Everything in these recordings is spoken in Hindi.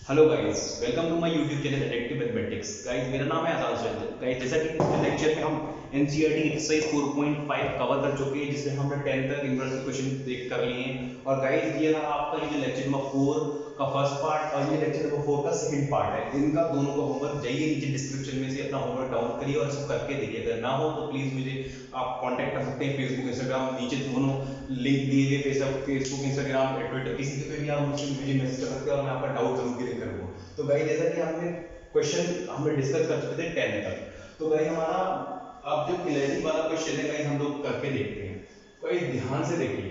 Hello guys, welcome to my YouTube channel detective mathematics. Guys, मेरा नाम है आजाद चंद। गाइस, जैसा कि पिछले लेक्चर में हम एनसीईआरटी एक्सरसाइज 4.5 कवर कर चुके हैं, जिसमें हमने 10 तक इन्वर्स इक्वेशन देख कर लिए हैं। और गाइस, ये रहा आपका ये जो लेक्चर नंबर 4 का फर्स्ट पार्ट और ये लेक्चर नंबर 4 का सेकंड पार्ट है। इनका दोनों का होमवर्क जाइए नीचे डिस्क्रिप्शन में से अपना होमवर्क डाउनलोड करिए और इसको करके देखिए। अगर ना हो तो प्लीज मुझे आप कांटेक्ट कर सकते हैं फेसबुक इंस्टाग्राम, नीचे दोनों लिंक दिए गए फेसबुक इंस्टाग्राम ट्विटर किसी पे भी आप मुझे मैसेज कर सकते हैं और मैं आपका डाउट जरूर क्लियर करूंगा। तो गाइस, जैसा कि हमने क्वेश्चन हमने डिस्कस कर चुके थे 10 तक, तो गाइस हमारा अब जो 11 वाला क्वेश्चन है गाइस हम लोग करके देखते हैं। गाइस ध्यान से देखिए,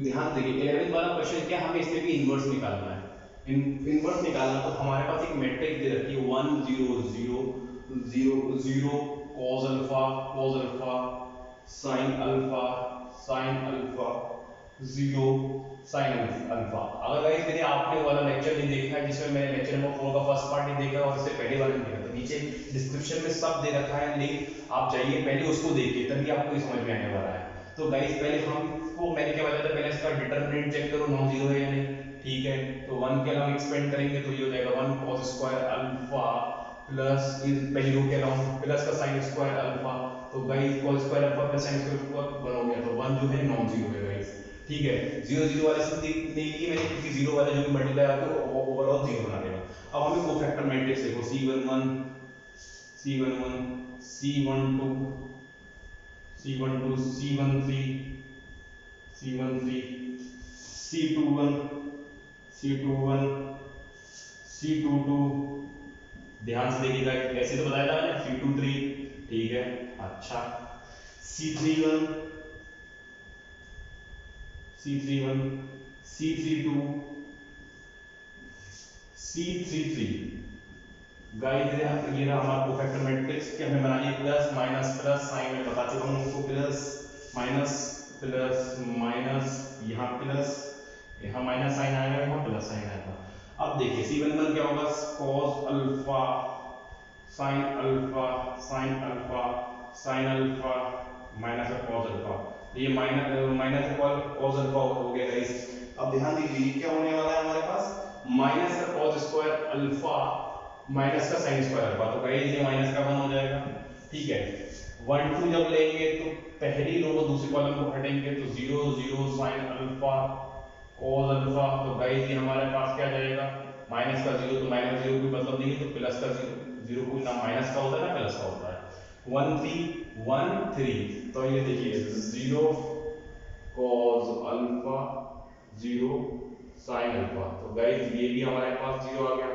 ध्यान देखिए 11 वाला क्वेश्चन क्या, हमें इससे भी इनवर्स निकालना है। इनवर्स निकालना तो हमारे पास एक मैट्रिक्स दे रखी है 1 0 0 0 0 cos alpha sin alpha 0 sin alpha. अगर गाइस मैंने आपने वाला लेक्चर नहीं देखा है जिसमें मैंने लेक्चर नंबर 4 का फर्स्ट पार्ट नहीं देखा और इससे पहले वाला नहीं देखा, तो नीचे डिस्क्रिप्शन में सब दे रखा है लिंक, आप जाइए पहले उसको देखिए तभी आपको ये समझ में आने वाला है। तो गाइस पहले हमको मैंने क्या बताया था, पहले इसका डिटरमिनेंट चेक करो नॉन जीरो है या नहीं। ठीक है, तो 1 के अलावा एक्सपेंड करेंगे तो ये हो जाएगा 1 cos स्क्वायर अल्फा प्लस इस पहली रो के अलावा प्लस का sin स्क्वायर अल्फा। तो guys cos square alpha plus sin square 1 हो गया, तो 1 जो है नॉन जीरो है गाइस। ठीक है, 0 0 वाले से नहीं लिए मैंने क्योंकि 0 वाले जो भी मल्टीप्लाई आते हैं वो ओवरऑल 0 बना देगा। अब हमें कोफैक्टर मैट्रिक्स देखो C11 C11 C12 C12 C13 C13 C21 C21 C22। ध्यान से देखिएगा, ऐसे तो बताया था मैंने C23। ठीक है, अच्छा C31 C31 C32 C33। Guys ये रहा हमारा कोफैक्टर मैट्रिक्स कि हमें बनानी है प्लस साइन में बता चुका हूं उसको, प्लस माइनस यहाँ प्लस यहाँ माइनस साइन आएगा यहाँ प्लस साइन आएगा। अब देखिए C11 क्या होगा, cos alpha sin alpha sin alpha minus cos alpha, ये माइनस cos अल्फा हो गया गाइस। अब ध्यान दीजिए क्या होने वाला है हमारे पास, माइनस का cos स्क्वायर अल्फा माइनस का sin स्क्वायर अल्फा, तो गाइस ये माइनस का 1 हो जाएगा। ठीक है, 1 2 जब लेंगे तो पहली रो को दूसरी कॉलम को हटेंगे तो 0 0 sin अल्फा cos अल्फा, तो गाइस ये हमारे पास क्या जाएगा, माइनस का 0, तो माइनस 0 की मतलब नहीं है तो प्लस का 0, 0 को ना माइनस का होता है ना प्लस का होता है। 1 3 1 3, तो ये देखिए 0 cos अल्फा 0 sin अल्फा, तो गाइस ये भी हमारे पास 0 आ गया।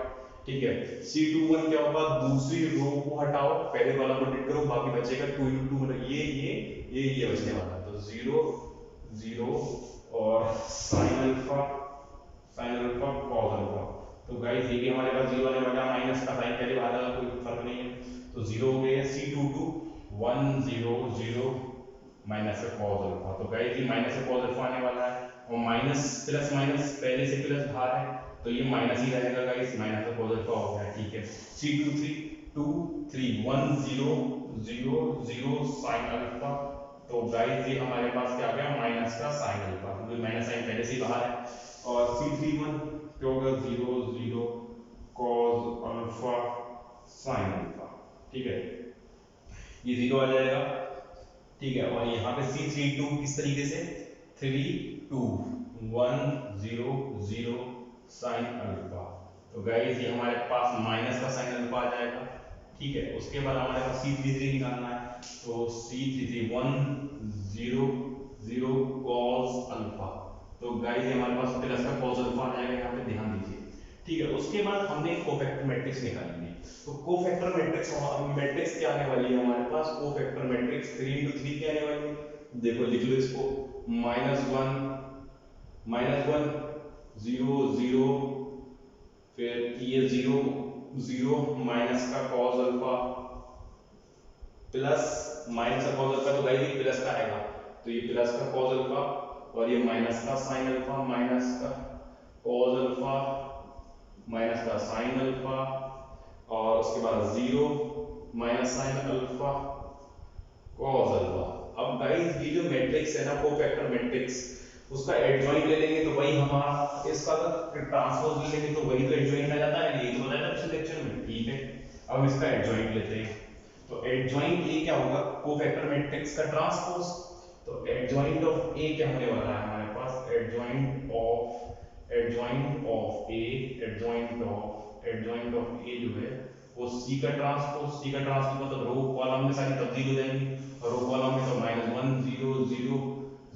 ठीक है, C21 क्या होगा, दूसरी रो को हटाओ पहले वाला को टिक करो, बाकी बचेगा 2 into 2 मतलब ये बचने वाला, तो 0 0 और sin अल्फा cos अल्फा, तो गाइस ये भी हमारे पास 0 आने वाला, माइनस का साइन पहले बाहर आएगा कोई फर्क नहीं है, तो 0 हो गया। C22 1 0 0 माइनस cos अल्फा, तो गाइस ये माइनस cos अल्फा आने वाला है और माइनस प्लस माइनस पहले से प्लस बाहर है तो ये माइनस ही रहेगा गाइस, माइनस cos अल्फा हो गया। ठीक है, C23 2 3 1 0 0 0 sin अल्फा, तो गाइस ये हमारे पास क्या आ गया, माइनस का sin अल्फा, क्योंकि माइनस साइन पहले से ही बाहर है। और C31 क्या होगा 0 0 cos अल्फा sin अल्फा। ठीक है, ये 0 आ जाएगा। ठीक है, और यहाँ पे C32 किस तरीके से 3 2 1 0 0 sin अल्फा, तो गाइस ये हमारे पास माइनस का sin अल्फा आ जाएगा। ठीक है, उसके बाद हमारे पास C33 निकालना है, तो C33 1 0 0 cos अल्फा, तो गाइस ये हमारे पास प्लस का cos अल्फा आ जाएगा, यहाँ पे ध्यान दीजिए। ठीक है, उसके बाद हमने कोफैक्टर मैट्रिक्स निकालनी है, तो कोफैक्टर मैट्रिक्स क्या आने वाली है हमारे पास, कोफैक्टर मैट्रिक्स 3 into 3 क्या आने वाली है, देखो लिख लो इसको, -1 0 0 फिर ये 0 0 माइनस का cos अल्फा प्लस माइनस का cos अल्फा, तो गाइस ये प्लस का आएगा, तो ये प्लस का cos अल्फा और ये माइनस का sin अल्फा, माइनस का cos अल्फा माइनस का sin अल्फा और उसके बाद 0 minus sin alpha cos alpha. अब गाइस ये जो मैट्रिक्स है ना कोफैक्टर मैट्रिक्स, उसका एडजॉइंट ले लेंगे तो वही हमारा इसका अगर ट्रांसपोज ले लेंगे तो वही तो एडजॉइंट आ जाता है, ये तो बताया था पिछले लेक्चर में, ठीक है। अब हम इसका एडजॉइंट लेते हैं, तो एडजॉइंट ए क्या होगा, कोफैक्टर मैट्रिक्स का ट्रांसपोज। तो एडजॉइंट ऑफ ए क्या होने वाला है हमारे पास, adjoint of A, adjoint of A जो है वो सी का ट्रांसपोज, सी का ट्रांसपोज मतलब रो कॉलम में सारी तब्दील हो जाएंगी, रो कॉलम में तो -1 0 0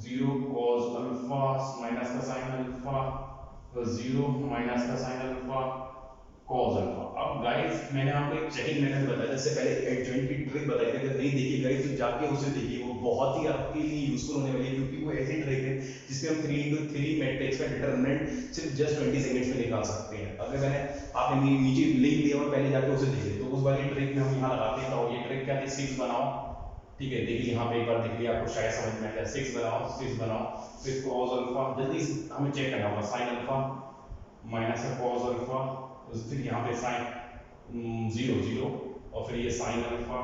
0 cos अल्फा माइनस का साइन अल्फा, 0 माइनस का साइन अल्फा cos अल्फा। अब गाइस मैंने आपको एक चेकिंग मेथड बताया, इससे पहले एडजॉइंट की ट्रिक बताई थी, अगर नहीं देखी गाइस तो जाके उसे देखिए, वो बहुत ही आपके लिए यूजफुल होने वाली है, क्योंकि वो ऐसी ट्रिक है जिसमें हम 3x3 मैट्रिक्स का डिटरमिनेंट सिर्फ जस्ट 20 सेकंड्स में निकाल सकते हैं। अगर मैंने आपने नीचे लिंक दिया हुआ, पहले जाके उसे देखिए, तो उस वाली ट्रिक में हम यहाँ लगाते हैं। तो ये ट्रिक क्या थी, 6 बनाओ, ठीक है, देखिए यहाँ पे एक बार देख लिया, आपको शायद समझ में आ जाए। 6 बनाओ, 6 बनाओ, फिर cos अल्फा, जल्दी हमें चेक करना होगा, sin अल्फा माइनस का cos अल्फा, फिर यहाँ पे sin 0 0, और फिर ये sin अल्फा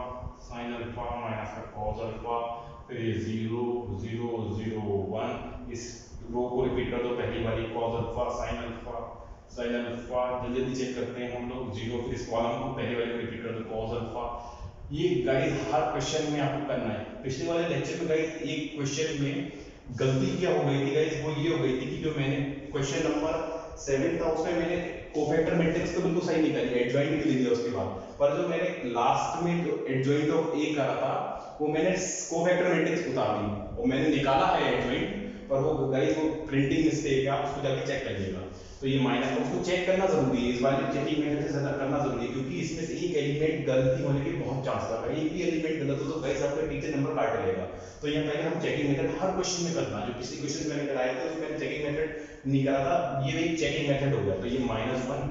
माइनस का cos अल्फा, फिर ये 0 0 0 1, इस रो को रिपीट कर दो, पहली वाली cos अल्फा sin अल्फा, जल्दी जल्दी चेक करते हैं हम लोग, 0, फिर इस कॉलम को पहली वाली को रिपीट कर दो, cos अल्फा। ये गाइस हर क्वेश्चन में आपको करना है। पिछले वाले लेक्चर में गाइस एक क्वेश्चन में गलती क्या हो गई थी गाइस, वो ये हो गई थी कि जो मैंने क्वेश्चन नंबर 7 था उसमें मैंने कोफैक्टर मैट्रिक्स तो बिल्कुल सही निकाली, एडजॉइंट भी ले लिया उसके बाद, पर जो मैंने लास्ट में जो एडजॉइंट ऑफ ए करा था वो मैंने कोफैक्टर मैट्रिक्स उतार दी, और मैंने निकाला है एडजॉइंट, पर वो गाइस वो प्रिंटिंग मिस्टेक है, आप उसको जाके चेक करिएगा। तो ये माइनस उसको चेक करना जरूरी है, इस वाले चेकिंग मेथड से ज्यादा करना जरूरी है, क्योंकि इसमें से एक एलिमेंट गलती होने के बहुत चांस है, अगर एक भी एलिमेंट गलत हो तो गाइस आपका टीचर नंबर काट लेगा। तो यहाँ पहले हम चेकिंग मेथड हर क्वेश्चन में करना, जो पिछले क्वेश्चन मैंने कराया था उसमें मैंने चेकिंग मेथड नहीं करा था, ये एक चेकिंग मेथड हो गया। तो ये -1,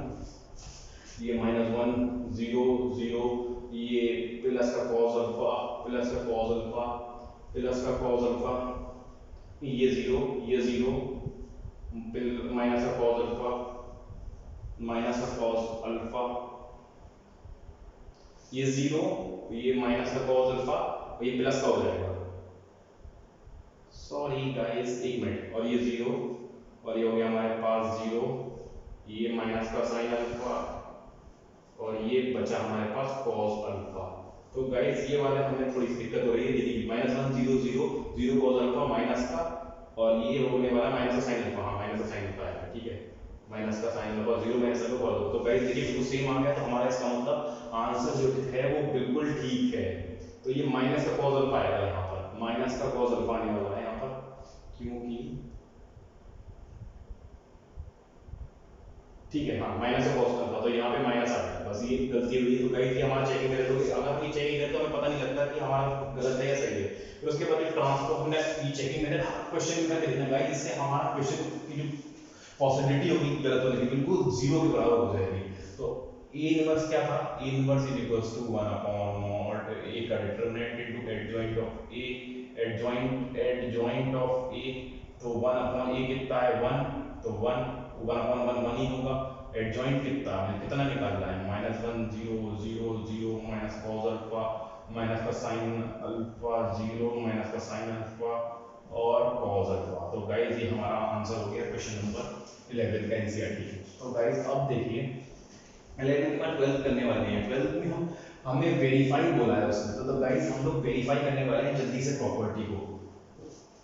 ये -1 0 0, ये प्लस का cos अल्फा, प्लस का cos अल्फा, प्लस का cos अल्फा, ये 0 माइनस का cos अल्फा, माइनस का cos अल्फा, ये 0, ये माइनस का cos अल्फा, और ये प्लस का हो जाएगा, सॉरी गाइस एक मिनट, और ये 0, और ये हो गया हमारे पास 0, ये माइनस का साइन अल्फा, और ये बचा हमारे पास cos अल्फा। तो गाइस ये वाला हमें थोड़ी सी दिक्कत हो रही है, देखिए -1 0 0 0 cos अल्फा माइनस का, और ये होने वाला माइनस का साइन अल्फा, हाँ माइनस का साइन अल्फा आएगा, ठीक है, माइनस का sine alpha 0 minus alpha cos alpha. तो गाइस देखिए बिल्कुल सेम आ गया, तो हमारा इसका मतलब आंसर जो है वो बिल्कुल ठीक है। तो ये माइनस का cos अल्फा आएगा, यहाँ पर माइनस का cos अल्फा आने वाला है यहाँ पर, क्योंकि ठीक है, हाँ माइनस का cos अल्फा, तो यहाँ पे माइनस आ गया, बस ये गलती हुई। तो गाइस ये हमारा चेकिंग मेथड होगी, अगर हम ये चेकिंग करते तो हमें पता नहीं लगता कि हमारा गलत है या सही है। फिर उसके बाद ये ट्रांसफॉर्म हमने ये चेकिंग मेथड हर क्वेश्चन में करके देखना गाइस, इससे हमारा क्वेश्चन की जो पॉसिबिलिटी होगी गलत होने की बिल्कुल 0 के बराबर हो जाएगी। तो ए इनवर्स क्या था, A inverse is equals to 1 upon mod A का determinant into adjoint of A, adjoint of A, तो 1 अपॉन ए कितना है 1, तो 1 अपॉन 1 ही होगा। एडजॉइंट कितना है, कितना निकालना है, -1 0 0 0 माइनस cos अल्फा माइनस का साइन अल्फा 0 माइनस का साइन अल्फा और cos अल्फा। तो गाइस ये हमारा आंसर हो गया क्वेश्चन नंबर 11 का एनसीईआरटी। तो गाइस अब देखिए 11 के बाद 12 करने वाले हैं। 12 में हमें वेरीफाई बोला है उसमें, तो गाइस हम लोग वेरीफाई करने वाले हैं जल्दी से प्रॉपर्टी को।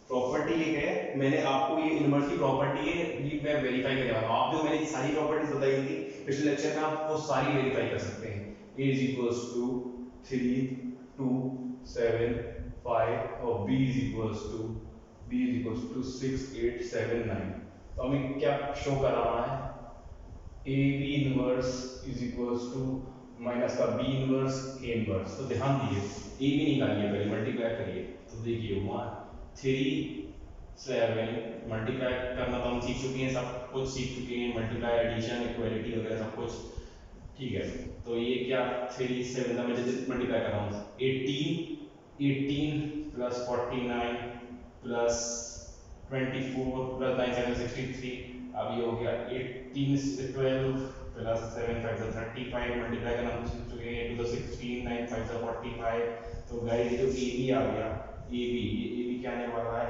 प्रॉपर्टी ये है, मैंने आपको ये इनवर्स की प्रॉपर्टी है ये मैं वेरीफाई करने वाला हूं। आप जो मैंने सारी प्रॉपर्टीज बताई थी पिछले लेक्चर में, आप वो सारी वेरीफाई कर सकते हैं। a = 3 2 7 5 और b = 6 8 7 9। तो हमें क्या शो कर रहा है, A B inverse is equals to minus का बी इनवर्स ए इनवर्स। तो ध्यान दिए ए बी निकालिए, पहले मल्टीप्लाई करिए, तो देखिए 1 3 7 मल्टीप्लाई करना तो हम सीख चुके हैं, सब कुछ सीख चुके हैं, मल्टीप्लाई एडिशन इक्वालिटी वगैरह सब कुछ, ठीक है। तो ये क्या 3 7 का मैं मल्टीप्लाई कर रहा हूँ 18 प्लस 49 प्लस 24 प्लस 9 7 63। अब ये हो गया 18 से 12 प्लस 7 5 35 मल्टीप्लाई करना हम सीख चुके हैं, 2 16 9 5 45। तो गाइस जो ए बी आ गया, ए बी क्या आने वाला है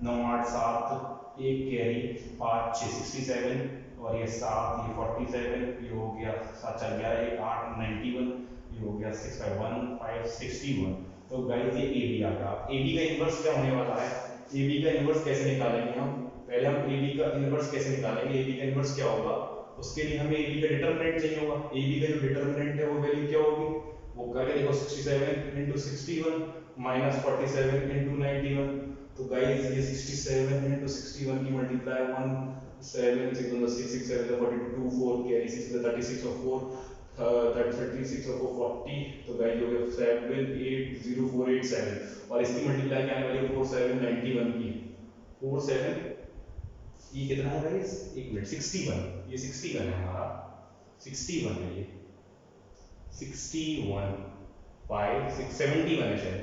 9 8 7 एक कैरी 5 6 67 और ये 7 ये 47 ये हो गया 7 4 11 ये 8 91 ये हो गया 6 5 1 5 61। तो गाइस ये AB आ गया। AB का इन्वर्स क्या होने वाला है? AB का इन्वर्स कैसे निकालेंगे हम? पहले हम AB का इन्वर्स कैसे निकालेंगे? AB का इन्वर्स क्या होगा? उसके लिए हमें AB का डिटरमिनेंट चाहिए होगा। AB का जो डिटरमिनेंट है वो वैल्यू क्या होगी? वो करके देखो 67 into 61 minus 47 into 91। तो गाइस ये 67 into 61 की मल्टीप्लाई 1 7 6 6 6 7 42 4 कैरी 6 36 और 4 36 और 4 40। तो गाइस हो गया 780487 और इसकी मल्टीप्लाई क्या आने वाली है 4791 की 47 ये कितना है गाइस? एक मिनट 61 ये 61 है हमारा 61 है ये 61 5 6 71 है शायद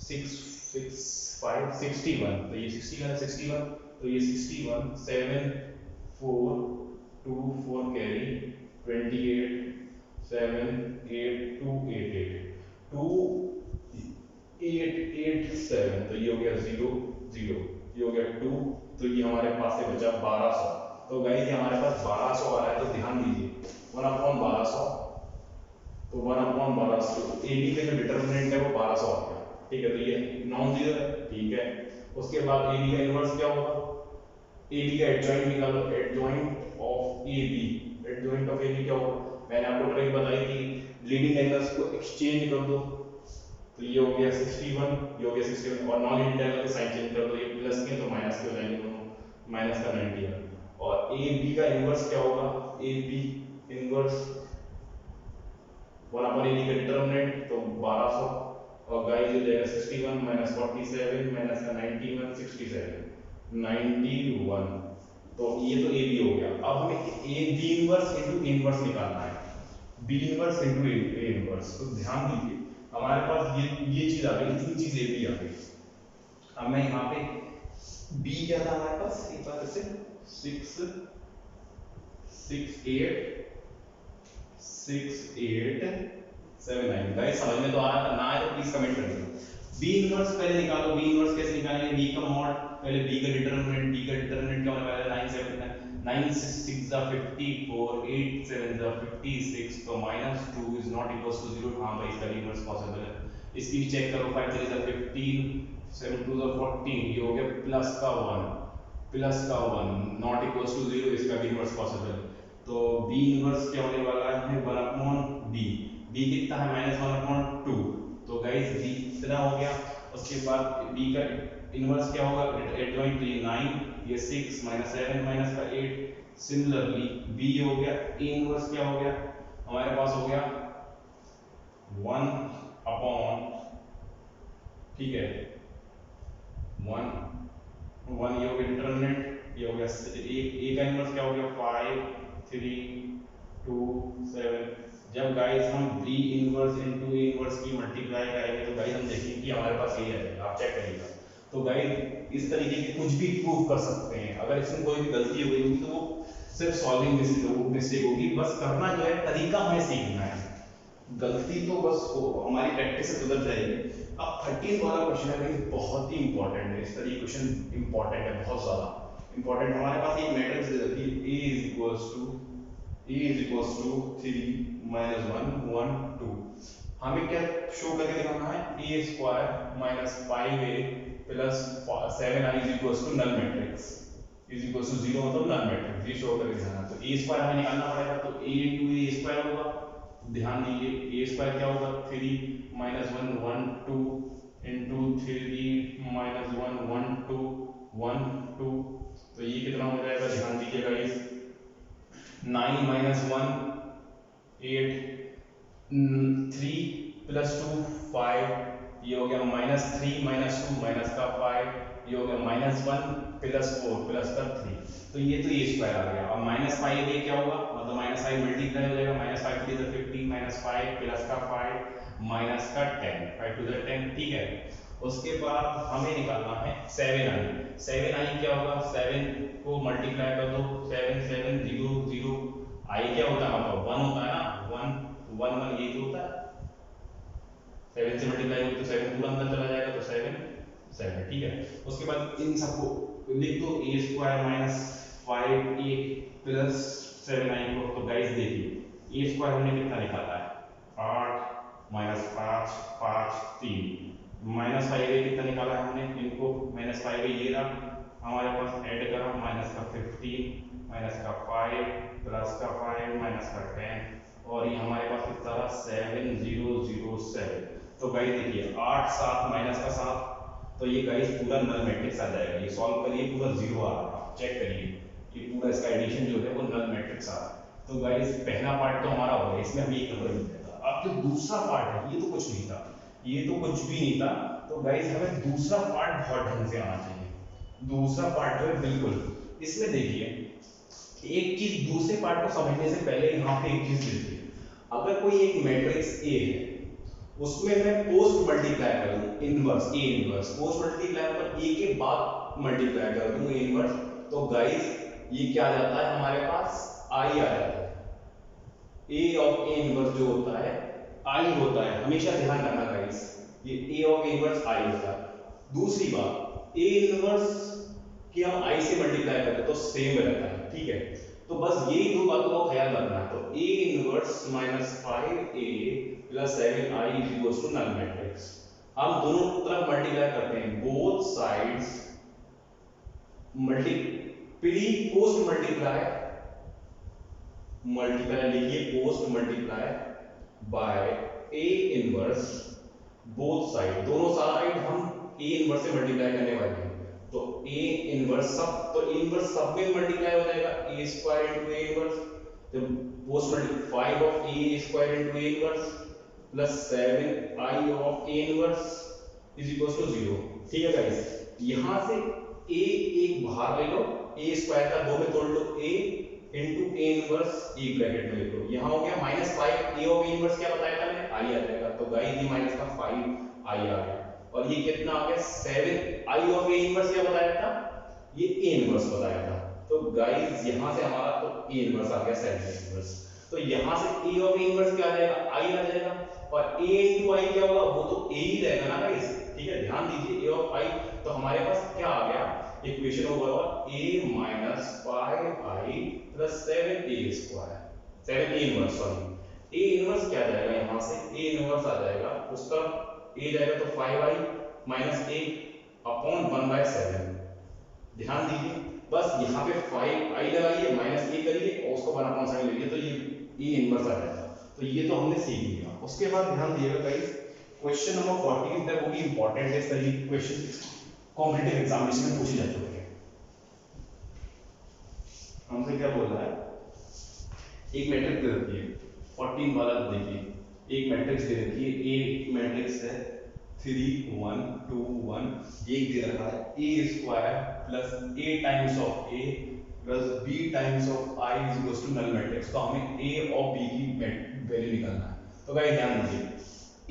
6 6 5 61। तो ये 61 है 61। तो ये 61 7 4 2 4 कैरी 28 7 8 2 8 8 2 8 8 7। तो ये हो गया 0 0 ये हो गया 2। तो ये हमारे पास से बचा 1200। तो गाइस ये हमारे पास 1200 आ रहा है। तो ध्यान दीजिए 1/1200 तो 1/1200 AB का जो डिटरमिनेंट है वो 1200 आ गया। ठीक है तो ये नॉन जीरो है। ठीक है उसके बाद AB का इन्वर्स क्या होगा? AB का एडजॉइंट निकालो। Adjoint of AB adjoint of AB क्या होगा? मैंने आपको ट्रिक बताई थी लीडिंग एंगल्स को एक्सचेंज कर दो। तो ये हो गया 61 ये हो गया 61 और नॉन लीडिंग एंगल के साइन चेंज कर दो। ये प्लस के तो माइनस के हो जाएंगे दोनों माइनस का 91 और AB का इन्वर्स क्या होगा? AB इन्वर्स 1/AB का डिटरमिनेंट तो 1200 और गाइस हो जाएगा 61 माइनस 47 माइनस का 91 67 91। तो ये तो AB हो गया। अब हमें B इन्वर्स इनटू इन्वर्स निकालना है। B inverse into A inverse. तो ध्यान दीजिए हमारे पास ये चीज आ गई तीन चीज AB आ गई। अब मैं यहाँ पे B क्या था हमारे पास एक बार से 6 6 8 6 8 7 9। गाइस समझ में तो आ रहा ना है तो प्लीज कमेंट कर दो। B इन्वर्स पहले निकालो। B इन्वर्स कैसे निकालेंगे? B का मॉड पहले B का डिटरमिनेंट क्या होने वाला है 9 7 9 6 जा 54 8 7 जा 56 तो -2 इज नॉट इक्वल्स टू 0। हां भाई इसका इन्वर्स पॉसिबल है। इसकी भी चेक करो 5 3 जा 15 7 2 जा 14 ये हो गया प्लस का 1 नॉट इक्वल्स टू 0 इसका भी इन्वर्स पॉसिबल है। तो B इन्वर्स क्या होने वाला है 1/B। B कितना है -1/2। तो गाइस B कितना हो गया? उसके बाद B का इन्वर्स क्या होगा? एडजॉइंट 9 ये 6 -7 माइनस का 8। सिमिलरली B हो गया। A इन्वर्स क्या हो गया? हमारे पास हो गया 1/, ठीक है 1 ये हो गया डिटरमिनेंट। ये हो गया A का इन्वर्स क्या हो गया 5 3 2 7। जब गाइस हम B inverse into A inverse की मल्टीप्लाई करेंगे तो गाइस हम देखेंगे कि हमारे पास ये है। आप चेक करिएगा। तो गाइस इस तरीके के कुछ भी प्रूव कर सकते हैं। अगर इसमें कोई भी गलती हो गई होगी तो वो सिर्फ सॉल्विंग मिस्टेक होगी। बस करना जो है तरीका हमें सीखना है। गलती तो बस हमारी प्रैक्टिस से सुधर जाएगी। अब 13 वाला क्वेश्चन है गाइस बहुत ही इंपॉर्टेंट है। इस तरह क्वेश्चन इंपॉर्टेंट है बहुत ज्यादा इंपॉर्टेंट। हमारे पास एक मैट्रिक्स दे रखी है A is equals to 3 minus 1 1 2। हमें क्या शो करके दिखाना है? A square minus 5A plus 7I is equals to null matrix is equals to 0 मतलब null matrix ये शो करके दिखाना है। तो A square हमें निकालना पड़ेगा। तो A into A square होगा। ध्यान दीजिए A square क्या होगा 3 minus 1 1 2 into 3 minus 1 1 2 1 2। तो ये कितना हो जाएगा? ध्यान दीजिएगा इस 9 minus 1 8 3 plus 2 5 ये हो गया -3 minus 2 minus का 5 ये हो गया -1 plus 4 plus का 3। तो ये तो ये स्क्वायर आ गया। अब -5 ये क्या होगा? मतलब -5 मल्टीप्लाई हो जाएगा -5 3 is 15 -5 plus का 5 minus का 10 5 to the 10। ठीक है उसके बाद हमें निकालना है 7i क्या होगा? 7 को मल्टीप्लाई कर दो 7 7 0 0 i क्या होता है? मतलब 1 होता है ना 1 1 1 ये जो होता है 7 से मल्टीप्लाई हो तो 7 पूरा अंदर चला जाएगा तो 7 7। ठीक है उसके बाद इन सबको लिख दो ए square minus 5a plus 7i को। तो गाइस देखिए ए स्क्वायर हमने कितना निकाला है 8 माइनस 5 5 3 माइनस 5a कितना निकाला है हमने इनको माइनस 5a ये रहा हमारे पास ऐड करा माइनस का 15 माइनस का 5 प्लस का 5 माइनस का 10 और ये हमारे पास कितना रहा 7007। तो गाइस देखिए 8 7 माइनस का 7 तो ये गाइस पूरा नल मैट्रिक्स आ जाएगा। ये सॉल्व करिए पूरा जीरो आ रहा है चेक करिए ये पूरा इसका एडिशन जो है वो नल मैट्रिक्स आ रहा है। तो गाइस पहला पार्ट तो हमारा हो गया इसमें हमें एक नंबर मिल जाएगा। अब जो दूसरा पार्ट है ये तो कुछ नहीं था ये तो कुछ भी नहीं था। तो गाइस हमें दूसरा पार्ट बहुत ढंग से आना चाहिए। दूसरा पार्ट जो है बिल्कुल इसमें देखिए एक चीज दूसरे पार्ट को समझने से पहले यहाँ पे एक चीज देखिए अगर कोई एक मैट्रिक्स ए है उसमें मैं पोस्ट मल्टीप्लाई कर दूं inverse A inverse post multiply पर ए के बाद मल्टीप्लाई कर दूं ए इनवर्स तो गाइस ये क्या आ जाता है हमारे पास आई आ जाता है। ए ऑफ ए इनवर्स जो होता है आई होता है हमेशा ध्यान रखना गाइस ये ए ऑफ ए इनवर्स आई होता है। दूसरी बात ए इनवर्स कि हम आई से मल्टीप्लाई करते तो सेम रहता है ठीक है। तो बस यही दो बातों का ख्याल रखना है। तो A inverse minus 5a plus 7i is equals to null matrix. हम दोनों तरफ मल्टीप्लाई करते हैं both sides multiply post multiply multiply लिखिए post multiply by A inverse both side दोनों साइड हम ए इनवर्स से मल्टीप्लाई करने वाले हैं। तो a इनवर्स सब तो a इनवर्स सब में मल्टीप्लाई हो जाएगा a square into a inverse तो post multiply 5 of a square into a inverse plus 7i of a inverse is equals to 0। ठीक है गाइस यहां से a एक बाहर ले लो a स्क्वायर का 2 में तोड़ लो a इनटू a इनवर्स एक ब्रैकेट में लिख लो। यहां हो गया -5 a ऑफ a इनवर्स क्या बताया था मैंने i आ जाएगा। तो गाइस ये माइनस का 5i आ गया और ये कितना आ गया 7 आई ऑफ ए इनवर्स क्या बताया था ये ए इनवर्स बताया था। तो गाइस यहां से हमारा तो ए इनवर्स आ गया 7 इनवर्स। तो यहां से ए ऑफ ए इनवर्स क्या आ जाएगा आई आ जाएगा और ए इनटू आई क्या होगा वो तो ए ही रहेगा ना गाइस। ठीक है ध्यान दीजिए ए ऑफ आई तो हमारे पास क्या आ गया इक्वेशन होगा a minus 5i plus 7a square 7a inverse sorry a inverse क्या आ जाएगा यहां से a इनवर्स आ जाएगा उस तरफ a जाएगा तो 5i माइनस a अपॉन 1/7। ध्यान दीजिए बस यहाँ पे 5i लगाइए माइनस a करिए और उसको 1/7 ले लीजिए तो ये a इनवर्स आ जाएगा। तो ये तो हमने सीख लिया। उसके बाद ध्यान दिएगा गाइस क्वेश्चन नंबर 14 तक वो भी इंपॉर्टेंट है सही क्वेश्चन कॉम्पिटिटिव एग्जामिनेशन में पूछे जा चुके हैं। हमसे क्या बोल रहा है एक मैट्रिक्स दे रखी है 14 वाला देखिए एक मैट्रिक्स दे रखी है ए मैट्रिक्स है 3 1 2 1 एक दे रखा है a square plus a times of a plus b times of i is equals to null matrix. तो हमें a और b की वैल्यू निकालना है। तो गाइस ध्यान दीजिए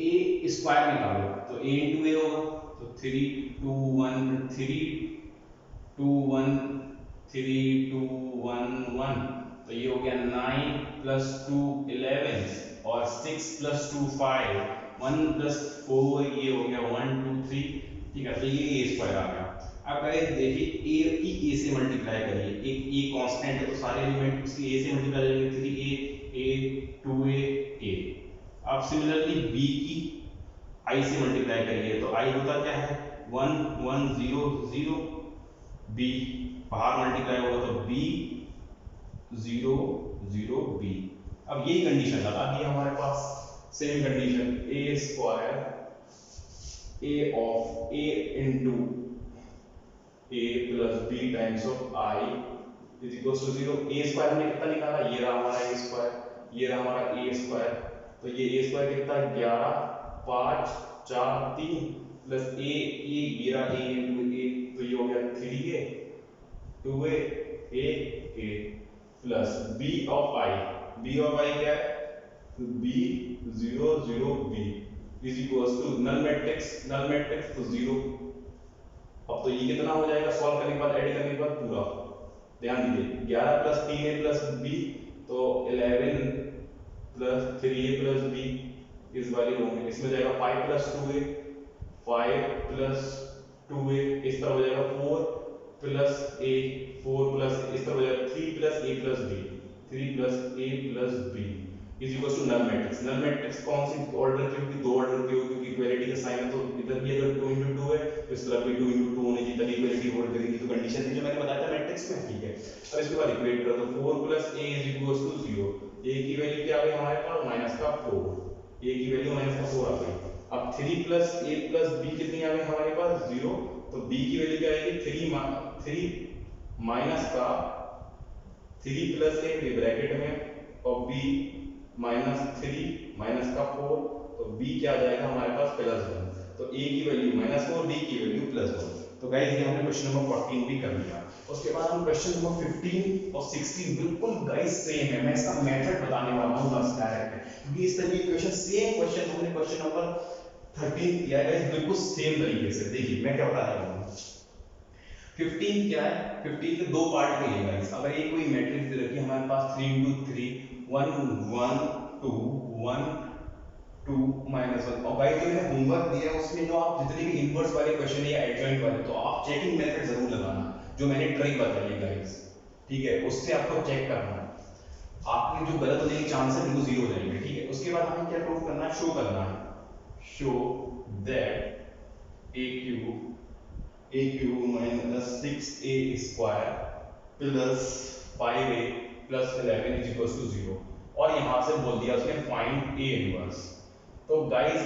a स्क्वायर निकालो तो a into a होगा तो 3 2 1 3 2 1 3 2 1 1 तो ये हो गया 9 प्लस 2 11 और 6 प्लस 2 5 1 प्लस 4 ये हो गया 1 2 3 ठीक है। तो ये a स्क्वायर आ गया। अब गाइस देखिए a की a से मल्टीप्लाई करिए एक a कांस्टेंट है तो सारे एलिमेंट उसकी a से मल्टीप्लाई करेंगे 3a 2a a। अब सिमिलरली b की i से मल्टीप्लाई करिए तो i होता क्या है 1 1 0 0 b बाहर मल्टीप्लाई होगा तो b 0 0 b। अब यही कंडीशन लगा दी हमारे पास same condition a square a of a into a plus b times of i is equals to 0। a square हमने कितना निकाला ये रहा हमारा a स्क्वायर ये रहा हमारा a स्क्वायर तो ये a स्क्वायर कितना 11 5 4 3 प्लस a ये रहा a इंटू a तो ये हो गया 3a 2a a plus b of i क्या है b 0 0 b is equals to null matrix तो 0। अब तो ये कितना हो जाएगा सॉल्व करने के बाद ऐड करने के बाद पूरा ध्यान दीजिए 11 प्लस 3a प्लस b तो 11 प्लस 3a प्लस b इस वाले होंगे इसमें जाएगा 5 प्लस 2a 5 प्लस 2a इस तरह हो जाएगा 4 प्लस ए 4 प्लस इस तरह हो जाएगा 3 plus A plus B 3 plus A plus B is equal to null matrix. Null matrix कौन सी ऑर्डर की होगी? 2 ऑर्डर की होगी क्योंकि इक्वालिटी का साइन है, तो इधर भी अगर 2 into 2 है तो इस तरफ भी 2 into 2 होनी चाहिए, तभी इक्वालिटी होल्ड करेगी। तो कंडीशन थी जो मैंने बताया था मैट्रिक्स में, ठीक है। अब इसके बाद इक्वेट कर दो 4 plus A is equal to 0। A की वैल्यू क्या आ गई हमारे पास? माइनस का 4। ए की वैल्यू माइनस का 4 आ गई। अब 3 प्लस ए प्लस बी कितनी आ गई हमारे पास? 0। तो बी की वैल्यू क्या आएगी? 3 माइनस का 3 प्लस ए ब्रैकेट में और बी माइनस 3 माइनस का 4, तो बी क्या आ जाएगा हमारे पास? प्लस 1। तो ए की वैल्यू -4, बी की वैल्यू +1। तो गाइस ये हमने क्वेश्चन नंबर 14 भी कर लिया। उसके बाद हम क्वेश्चन नंबर 15 और 16 बिल्कुल गाइस सेम है। मैं इसका मेथड बताने वाला हूं बस डायरेक्ट, क्योंकि इस तरह के क्वेश्चन सेम क्वेश्चन हमने क्वेश्चन नंबर 13 किया है गाइस, बिल्कुल सेम तरीके से। देखिए मैं क्या बता रहा हूं। 15 क्या है? 15 के दो पार्ट में है गाइस। अगर ये कोई मैट्रिक्स दे रखी है हमारे पास 3 into 3 1 1 2 1 2 -1, और गाइस जो मैंने होमवर्क दिया है उसमें जो आप जितने भी इनवर्स वाले क्वेश्चन है या एडजॉइंट वाले, तो आप चेकिंग मेथड जरूर लगाना, जो मैंने ट्रिक बताई है गाइस, ठीक है। उससे आपको चेक करना है, आपके जो गलत होने के चांस है बिल्कुल जीरो हो जाएंगे, ठीक है। उसके बाद हमें क्या प्रूव करना है? शो करना है, show that A cube minus 6a square plus 5a plus 11 is equal to 0। और यहां से बोल दिया उसने फाइंड ए इनवर्स। तो गाइस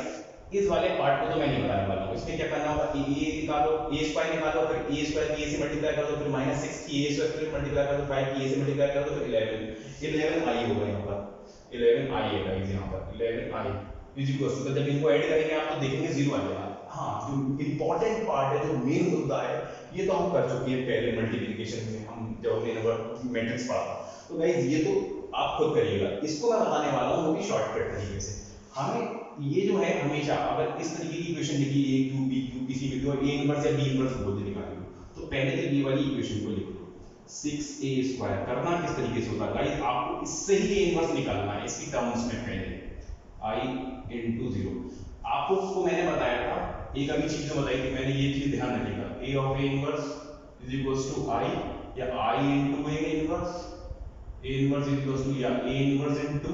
इस वाले पार्ट को तो मैं नहीं बताने वाला हूं। इसमें क्या करना होगा? ए निकालो, ए स्क्वायर निकालो, फिर ए स्क्वायर की ए से मल्टीप्लाई कर दो, फिर -6 की ए स्क्वायर से मल्टीप्लाई कर दो, 5 की ए से मल्टीप्लाई कर दो, फिर 11 आई होगा यहां पर। 11 आई है गाइस यहां पर 11 आई इज इक्वल टू, जब इनको ऐड करेंगे आप तो देखेंगे 0 आ जाएगा। हाँ, जो इंपॉर्टेंट पार्ट है, जो मेन मुद्दा है, ये तो हम कर चुके हैं पहले मल्टीप्लिकेशन में, हम जब हमने नंबर मैट्रिक्स पढ़ा। तो गाइस ये तो आप खुद करिएगा, इसको मैं बताने वाला हूं वो भी शॉर्टकट तरीके से। हमें ये जो है हमेशा अगर इस तरीके की इक्वेशन लिखी ए क्यूब बी क्यूब किसी भी जो ए इनवर्स या बी इनवर्स बोल दे निकाल लो, तो पहले तो ये वाली इक्वेशन को लिख लो 6a स्क्वायर। करना किस तरीके से होता है गाइस? आपको इससे ही ए इनवर्स निकालना है इसकी टर्म्स में पहले i into 0। आपको उसको मैंने बताया था, एक अभी चीज जो बताई थी मैंने, ये चीज ध्यान रखिएगा, a of a inverse is equals to i या i into a inverse, a inverse is equals to या a inverse into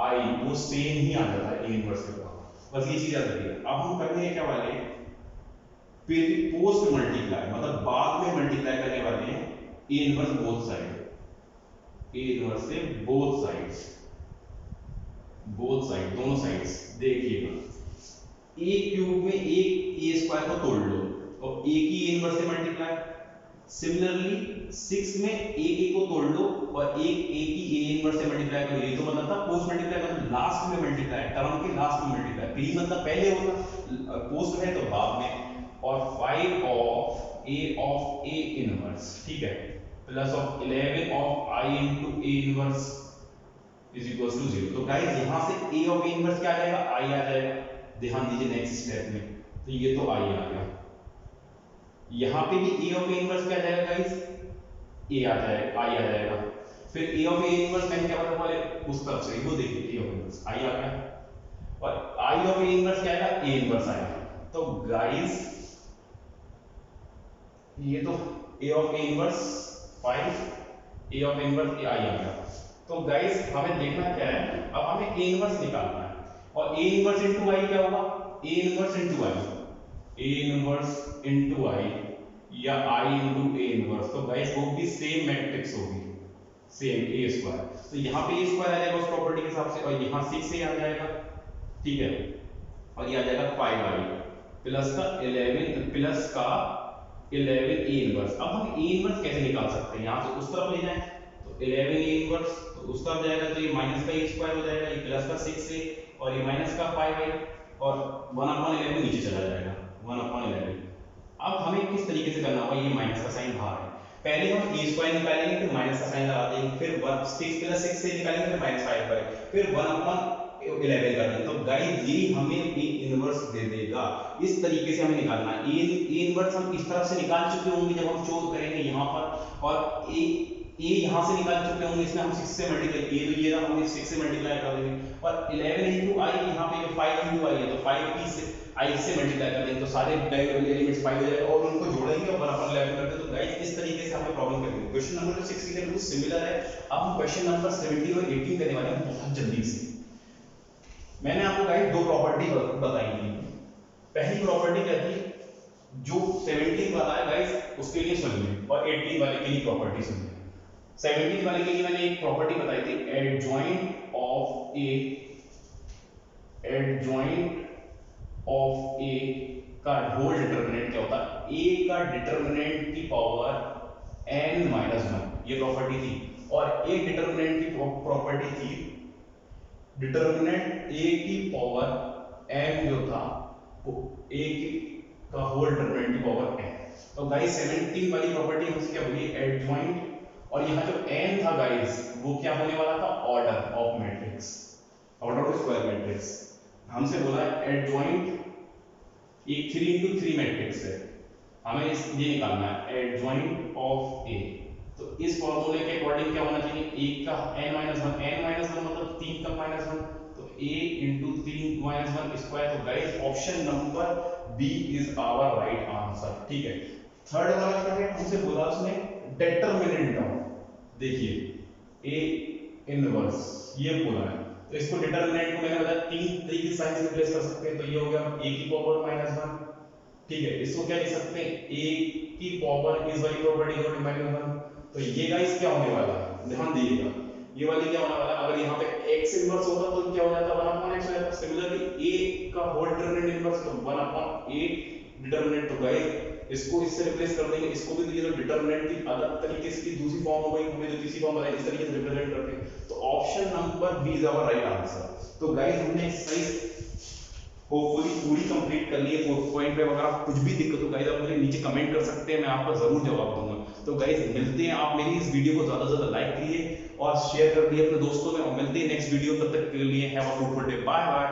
i, वो सेम ही आ जाता है a inverse के पास। बस ये चीज याद रखिएगा। अब हम करने हैं क्या वाले? पोस्ट मल्टीप्लाई, मतलब बाद में मल्टीप्लाई करने वाले हैं a inverse both side, a inverse से बोथ साइड्स, बोथ साइड दोनों साइड्स। देखिएगा a क्यूब में एक a स्क्वायर को तोड़ लो और a की a इनवर्स से मल्टीप्लाई। सिमिलरली 6 में a को तोड़ लो और एक a की a इनवर्स से मल्टीप्लाई करो। ये तो मतलब था पोस्ट मल्टीप्लाई, मतलब लास्ट में मल्टीप्लाई, टर्म के लास्ट में मल्टीप्लाई। प्री मतलब पहले होगा, पोस्ट है तो बाद में। और 5 ऑफ a इनवर्स, ठीक है, plus of 11 of i into a inverse is equals to 0। तो गाइस यहां से a ऑफ a इनवर्स क्या आ जाएगा? i आ जाएगा। ध्यान दीजिए नेक्स्ट स्टेप में, तो ये तो i आ गया। यहां पे भी a ऑफ a इनवर्स क्या आ जाएगा गाइस? a आ जाएगा, i आ जाएगा। फिर a ऑफ a इनवर्स मैंने क्या बताया वाले उस तरफ से, वो देखिए a ऑफ इनवर्स i आ गया, और i ऑफ a इनवर्स क्या आएगा? a इनवर्स आएगा। तो गाइस ये तो a of a inverse 5, a of a inverse i आ गया। तो गाइस हमें देखना क्या है? अब हमें a इनवर्स निकालना है, और a इनवर्स इनटू i क्या होगा? a inverse into i, a inverse into i या i इनटू a इनवर्स। तो गाइस वो भी सेम मैट्रिक्स होगी, सेम a स्क्वायर। तो यहाँ पे a स्क्वायर आ जाएगा उस प्रॉपर्टी के हिसाब से, और यहाँ 6a आ जाएगा, ठीक है, और ये आ जाएगा 5i प्लस का 11 प्लस का 11 a इनवर्स। अब हम a इनवर्स कैसे निकाल सकते हैं? यहाँ से उस तरफ ले जाएं तो 11 a इनवर्स, तो उस तरफ जाएगा तो ये माइनस का a स्क्वायर हो जाएगा, ये प्लस का 6a और ये माइनस का 5i, और 1/11 नीचे चला जाएगा 1/11। अब हमें किस तरीके से करना होगा? ये माइनस का साइन बाहर है, पहले हम a स्क्वायर निकालेंगे, फिर माइनस का साइन लगा देंगे, फिर 6 प्लस 6 से निकालेंगे, फिर -5 फिर 1/11 कर देंगे। तो गाइस ये हमें a इनवर्स दे देगा। इस तरीके से हमें निकालना है। a इनवर्स हम इस तरफ से निकाल चुके होंगे जब हम शो करेंगे यहाँ पर, और a यहाँ से निकाल चुके होंगे, इसमें हम 6 से मल्टीप्लाई, a तो ये रहा, हम 6 से मल्टीप्लाई कर देंगे, और 11 into i यहाँ पे जो 5 into i है, तो 5 की I से मल्टीप्लाई कर देंगे तो सारे एलिमेंट्स 5 हो जाएगा और उनको जोड़ेंगे और 1/11 करते हैं। तो गाइस इस तरीके से हमें प्रॉब्लम करनी है। क्वेश्चन नंबर 6 के बिल्कुल सिमिलर है। अब हम क्वेश्चन नंबर 17 और 18 करने वाले हैं बहुत जल्दी से। मैंने आपको गाइस दो प्रॉपर्टी बताई थी। पहली प्रॉपर्टी क्या थी, जो 17 वाला है गाइस उसके लिए सुनिए और 18 वाले के लिए प्रॉपर्टी सुनिए। 17 वाले के लिए मैंने एक प्रॉपर्टी बताई थी, एडजॉइंट ऑफ ए का होल डिटरमिनेंट क्या होता है, ए का डिटरमिनेंट की पावर n-1, ये प्रॉपर्टी थी। और एक डिटरमिनेंट की प्रॉपर्टी थी, डिटरमिनेंट ए की पावर n जो था वो ए का होल डिटरमिनेंट की पावर n। तो गाइस 17 वाली प्रॉपर्टी हमसे क्या होगी, एडजॉइंट, और यहाँ जो n था गाइस वो क्या होने वाला था, order of matrix, order of square matrix. हमसे बोला एडजॉइंट एक 3x3 मैट्रिक्स है, हमें ये निकालना है एडजॉइंट ऑफ ए। तो इस फॉर्मूले के अकॉर्डिंग क्या होना चाहिए, एक का n-1 मतलब 3 का -1, तो a × 3 - 1 स्क्वायर। तो guys option number B is our right answer. ठीक है, थर्ड वाला क्या है, हमसे बोला उसने डिटरमिनेंट ऑफ, देखिए a इनवर्स ये बोला है। तो इसको डिटरमिनेंट को मैंने बताया 3 तरीके से साइन से रिप्लेस कर सकते हैं। तो ये हो गया a की पावर -1, ठीक है। इसको क्या लिख सकते हैं, a की पावर इस वाली प्रॉपर्टी को -1। तो ये गाइस क्या होने वाला है, ध्यान दीजिएगा, ये वाली क्या होने वाला है, अगर यहाँ पे x इनवर्स होता तो क्या हो जाता, 1/x हो जाता। सिमिलरली a का होल डिटरमिनेंट इनवर्स तो 1/8 डिटरमिनेंट। तो गाइस इसको इससे रिप्लेस कर देंगे, इसको भी तो डिटरमिनेंट की अलग तरीके से की दूसरी फॉर्म हो गई, हमें जो तीसरी फॉर्म बताई इस तरीके से रिप्रेजेंट करते हैं। तो option number B is our right answer. तो गाइस हमने एक्सरसाइज होपफुली पूरी कंप्लीट कर ली है। 4th पॉइंट पे अगर आप कुछ भी दिक्कत हो गाइस आप मुझे नीचे कमेंट कर सकते हैं, मैं आपका जरूर जवाब दूंगा। तो गाइस मिलते हैं, आप मेरी इस वीडियो को ज्यादा से ज्यादा लाइक करिए और शेयर कर दिए अपने दोस्तों में, और मिलते हैं नेक्स्ट वीडियो। तब तक के लिए have a good day, bye bye.